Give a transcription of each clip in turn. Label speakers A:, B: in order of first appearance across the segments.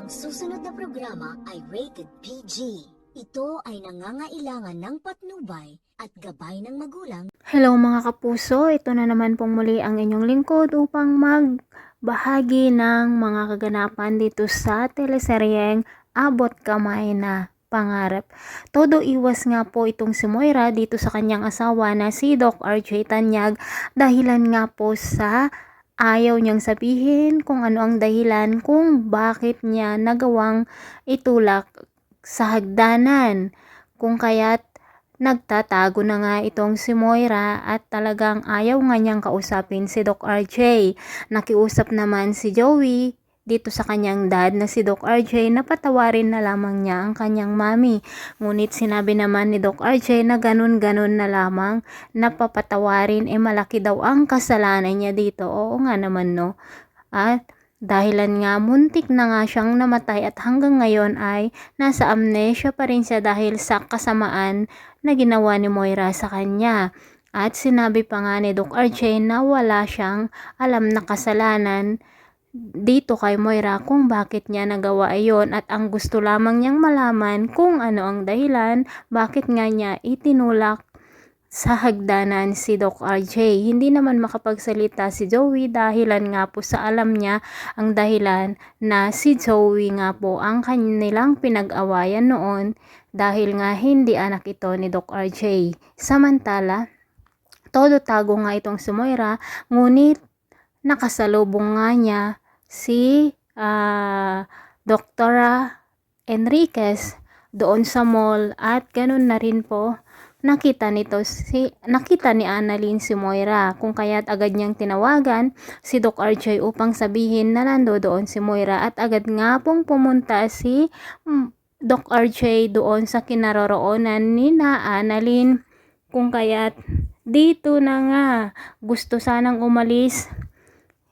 A: Ang susunod na programa ay rated PG. Ito ay nangangailangan ng patnubay at gabay ng magulang.
B: Hello mga kapuso, ito na naman pong muli ang inyong lingkod upang magbahagi ng mga kaganapan dito sa teleseryeng Abot Kamay na Pangarap. Todo iwas nga po itong si Moira dito sa kanyang asawa na si Doc RJ Tanyag, dahilan nga po sa ayaw niyang sabihin kung ano ang dahilan kung bakit niya nagawang itulak sa hagdanan. Kung kaya't nagtatago na nga itong si Moira at talagang ayaw nga niyang kausapin si Doc RJ. Nakiusap naman si Joey dito sa kanyang dad na si Doc RJ na patawarin na lamang niya ang kanyang mami. Ngunit sinabi naman ni Doc RJ na ganun-ganun na lamang, napapatawarin malaki daw ang kasalanan niya dito. Oo nga naman no. At dahilan nga muntik na nga siyang namatay at hanggang ngayon ay nasa amnesia pa rin siya dahil sa kasamaan na ginawa ni Moira sa kanya. At sinabi pa nga ni Doc RJ na wala siyang alam na kasalanan dito kay Moira kung bakit niya nagawa iyon, at ang gusto lamang niyang malaman kung ano ang dahilan bakit nga niya itinulak sa hagdanan si Doc RJ. Hindi naman makapagsalita si Joey dahilan nga po sa alam niya ang dahilan na si Joey nga po ang kanilang pinag-awayan noon dahil nga hindi anak ito ni Doc RJ. Samantala, todo tago nga itong si Moira, ngunit nakasalubong nga niya si Doktora Enriquez doon sa mall, at ganun na rin po nakita ni Annalyn si Moira, kung kaya't agad niyang tinawagan si Doc RJ upang sabihin na nando doon si Moira, at agad nga pong pumunta si Doc RJ doon sa kinaroroonan ni Annalyn, kung kaya't dito na nga gusto sanang umalis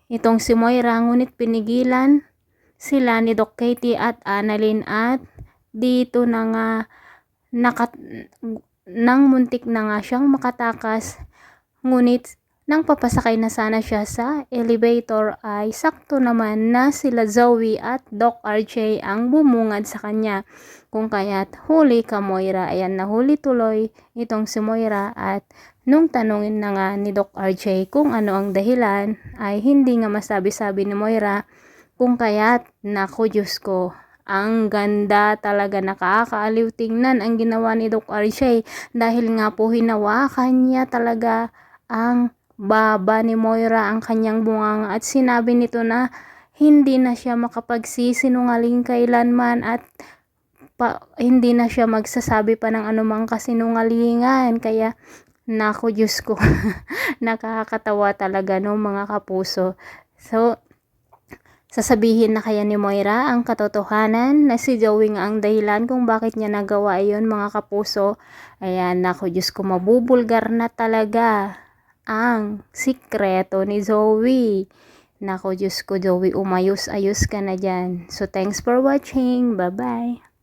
B: itong si Moira, ngunit pinigilan sila ni Doc Katie at Annalyn, at dito na nga nang muntik na nga siyang makatakas. Ngunit nang papasakay na sana siya sa elevator ay sakto naman na sila Zoe at Doc RJ ang bumungad sa kanya, kung kaya't huli ka Moira. Ayan, nahuli tuloy itong si Moira, at nung tanungin na nga ni Doc RJ kung ano ang dahilan ay hindi nga masabi-sabi ni Moira, kung kaya't naku Diyos ko, ang ganda talaga, nakakaaliw tingnan ang ginawa ni Doc RJ dahil nga po hinawakan niya talaga ang baba ni Moira, ang kanyang bunganga, at sinabi nito na hindi na siya makapagsisinungaling kailanman at hindi na siya magsasabi pa ng anumang kasinungalingan. Kaya naku Diyos ko, nakakatawa talaga no mga kapuso. So, sasabihin na kaya ni Moira ang katotohanan na si Joey nga ang dahilan kung bakit niya nagawa iyon mga kapuso? Ayan, naku Diyos ko, mabubulgar na talaga ang sikreto ni Joey. Naku Diyos ko Joey, umayos-ayos ka na dyan. So thanks for watching. Bye-bye.